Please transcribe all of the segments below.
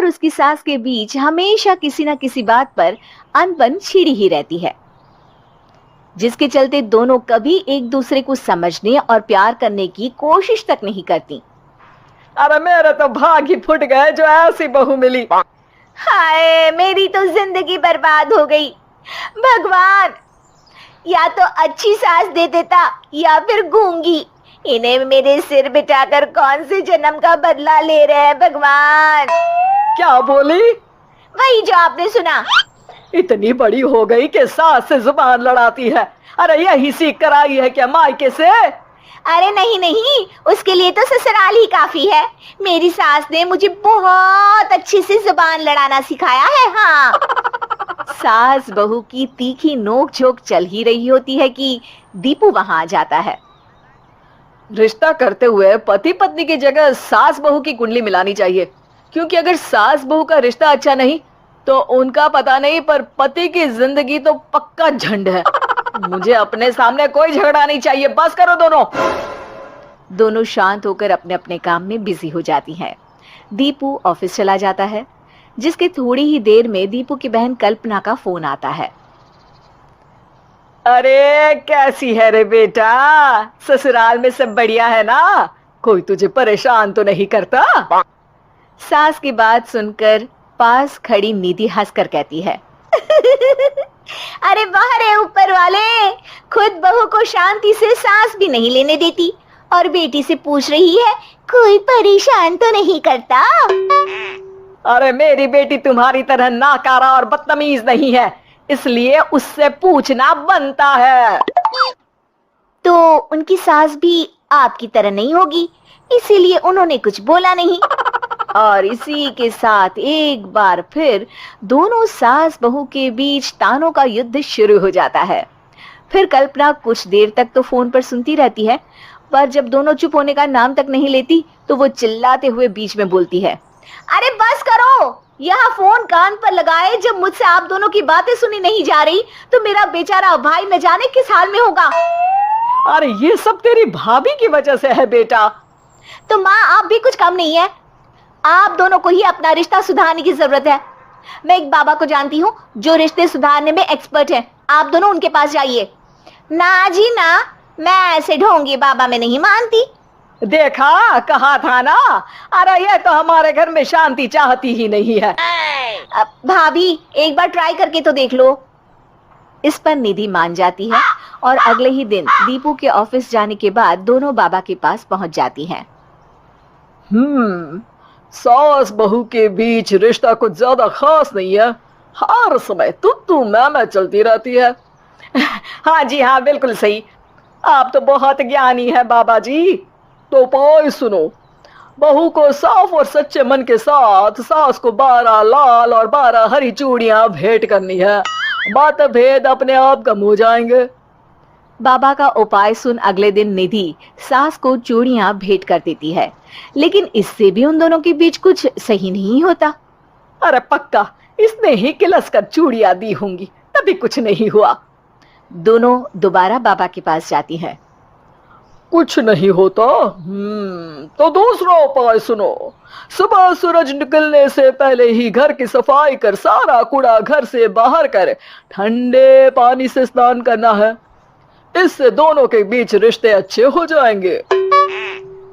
उसकी सास के बीच हमेशा किसी न किसी बात पर अनबन छिड़ी ही रहती है, जिसके चलते दोनों कभी एक दूसरे को समझने और प्यार करने की कोशिश तक नहीं करती। अरे मेरे तो भाग ही फुट गए जो ऐसी बहू मिली। हाय, मेरी तो जिंदगी बर्बाद हो गई। भगवान, या तो अच्छी सास दे देता या फिर गूंगी। इन्हें मेरे सिर बिठाकर कौन से जन्म का बदला ले रहे हैं भगवान। क्या बोली? वही जो आपने सुना। इतनी बड़ी हो गई कि सास से जुबान लड़ाती है। अरे यही सीख कर आई है क्या मायके से? अरे नहीं नहीं, उसके लिए तो ससुराल ही काफी है। मेरी सास ने मुझे बहुत अच्छे से जुबान लड़ाना सिखाया है। हाँ। सास बहू की तीखी नोक झोंक चल ही रही होती है कि दीपू वहां आ जाता है। रिश्ता करते हुए पति पत्नी की जगह सास बहू की कुंडली मिलानी चाहिए, क्योंकि अगर सास बहू का रिश्ता अच्छा नहीं तो उनका पता नहीं, पर पति की जिंदगी तो पक्का झंड है। मुझे अपने सामने कोई झगड़ा नहीं चाहिए। बस करो दोनों। दोनों शांत होकर अपने अपने काम में बिजी हो जाती हैं। दीपू ऑफिस चला जाता है, जिसके थोड़ी ही देर में दीपू की बहन कल्पना का फोन आता है। अरे कैसी है रे बेटा? ससुराल में सब बढ़िया है ना? कोई तुझे परेशान तो नहीं करता? सास की बात सुनकर पास खड़ी निधि हंसकर कहती है, अरे वाह रे ऊपर वाले, खुद बहू को शांति से सांस भी नहीं लेने देती और बेटी से पूछ रही है कोई परेशान तो नहीं करता। अरे मेरी बेटी तुम्हारी तरह नाकारा और बदतमीज नहीं है, इसलिए उससे पूछना बनता है। तो उनकी सास भी आपकी तरह नहीं होगी, इसीलिए उन्होंने कुछ बोला नहीं। और इसी के साथ एक बार फिर दोनों सास बहू के बीच तानों का युद्ध शुरू हो जाता है। फिर कल्पना कुछ देर तक तो फोन पर सुनती रहती है, पर जब दोनों चुप होने का नाम तक नहीं लेती तो वो चिल्लाते हुए बीच में बोलती है, अरे बस करो, यहाँ फोन कान पर लगाए जब मुझसे आप दोनों की बातें सुनी नहीं जा रही तो मेरा बेचारा भाई न जाने किस हाल में होगा। अरे ये सब तेरी भाभी की वजह से है बेटा। तो माँ आप भी कुछ कम नहीं है। आप दोनों को ही अपना रिश्ता सुधारने की जरूरत है। मैं एक बाबा को जानती हूँ जो रिश्ते सुधारने में एक्सपर्ट है, आप दोनों उनके पास जाइए। ना जी ना, मैं ऐसे ढोंगी बाबा में नहीं मानती। देखा, कहा था ना। अरे ये तो हमारे घर में शांति चाहती ही नहीं है। भाभी एक बार ट्राई करके तो देख लो। इस पर निधि मान जाती है और अगले ही दिन दीपू के ऑफिस जाने के बाद दोनों बाबा के पास पहुंच जाती हैं। सास बहू के बीच रिश्ता कुछ ज्यादा खास नहीं है। हर समय तू मैं चलती रहती है। हाँ जी हाँ, बिल्कुल सही। आप तो बहुत ज्ञानी है बाबा जी। तो पाई सुनो, बहू को साफ और सच्चे मन के साथ सास को 12 लाल और 12 हरी चूड़ियां भेंट करनी है। बात भेद अपने आप कम हो जाएंगे। बाबा का उपाय सुन अगले दिन निधि सास को चूड़ियां भेंट कर देती है, लेकिन इससे भी उन दोनों के बीच कुछ सही नहीं होता। अरे पक्का इसने ही किलस कर चूड़ियां दी होंगी, तभी कुछ नहीं हुआ। दोनों दोबारा बाबा के पास जाती हैं। कुछ नहीं होता। तो दूसरा उपाय सुनो। सुबह सूरज निकलने से पहले ही घर की सफाई कर सारा कूड़ा घर से बाहर कर ठंडे पानी से स्नान करना है। इससे दोनों के बीच रिश्ते अच्छे हो जाएंगे।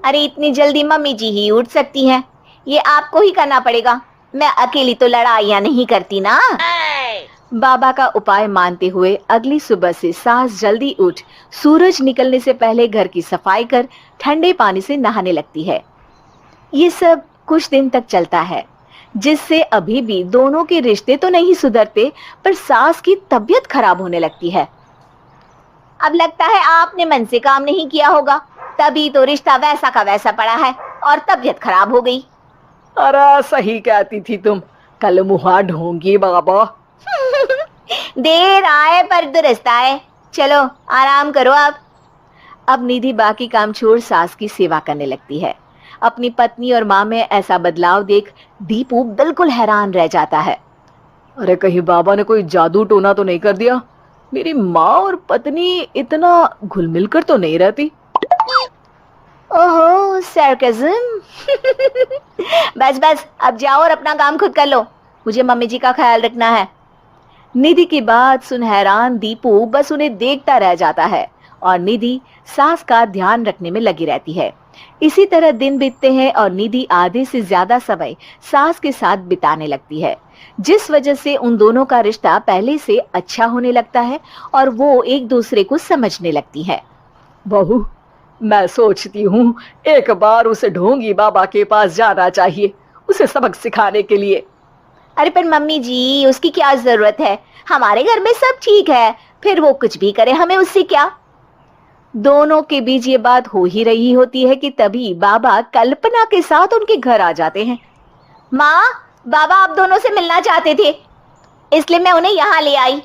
अरे इतनी जल्दी मम्मी जी ही उठ सकती हैं, ये आपको ही करना पड़ेगा। मैं अकेली तो लड़ाइयां नहीं करती ना। बाबा का उपाय मानते हुए अगली सुबह से सास जल्दी उठ सूरज निकलने से पहले घर की सफाई कर ठंडे पानी से नहाने लगती है। ये सब कुछ दिन तक चलता है, जिससे अभी भी दोनों के रिश्ते तो नहीं सुधरते, पर सास की तबीयत खराब होने लगती है। अब लगता है आपने मन से काम नहीं किया होगा, तभी तो रिश्ता वैसा का वैसा पड़ा है और तबीयत खराब हो गई। अरे सही कहती थी तुम, कल मुहा ढोंगी बाबा। देर आए पर दुरुस्त आए। चलो आराम करो आप। अब निधि बाकी काम छोड़ सास की सेवा करने लगती है। अपनी पत्नी और माँ में ऐसा बदलाव देख दीपू बिल्कुल हैरान रह जाता है। अरे कहीं बाबा ने कोई जादू टोना तो नहीं कर दिया? मेरी माँ और पत्नी इतना घुल मिल कर तो नहीं रहती। ओहो, सरकज़म। बस बस, अब जाओ और अपना काम खुद कर लो, मुझे मम्मी जी का ख्याल रखना है। निधि की बात सुन हैरान दीपू बस उन्हें देखता रह जाता है और निधि सास का ध्यान रखने में लगी रहती है। इसी तरह दिन बीतते हैं और निधि आधे से ज्यादा समय सास के साथ बिताने लगती है, जिस वजह से उन दोनों का रिश्ता पहले से अच्छा होने लगता है और वो एक दूसरे को समझने लगती है। बहू, मैं सोचती हूँ एक बार उसे ढोंगी बाबा के पास जाना चाहिए, उसे सबक सिखाने के लिए। अरे पर मम्मी जी, उसकी क्या जरूरत है, हमारे घर में सब ठीक है, फिर वो कुछ भी करे, हमें उससे क्या। दोनों के बीच ये बात हो ही रही होती है कि तभी बाबा कल्पना के साथ उनके घर आ जाते हैं। माँ, बाबा आप दोनों से मिलना चाहते थे, इसलिए मैं उन्हें यहाँ ले आई।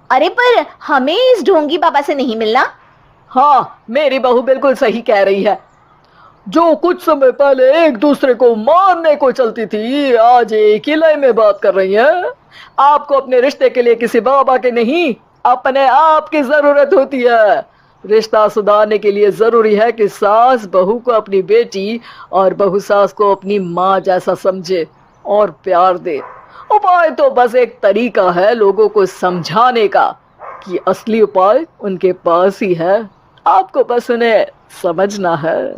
अरे पर हमें इस ढोंगी बाबा से नहीं मिलना। हाँ, मेरी बहू बिल्कुल सही कह रही है। जो कुछ समय पहले एक दूसरे को मारने को चलती थी, आज एक ही लय में बात कर रही है। आपको अपने रिश्ते के लिए किसी बाबा के नहीं, अपने आप की जरूरत होती है। रिश्ता सुधारने के लिए जरूरी है कि सास बहू को अपनी बेटी और बहू सास को अपनी माँ जैसा समझे और प्यार दे। उपाय तो बस एक तरीका है लोगों को समझाने का कि असली उपाय उनके पास ही है, आपको बस उन्हें समझना है।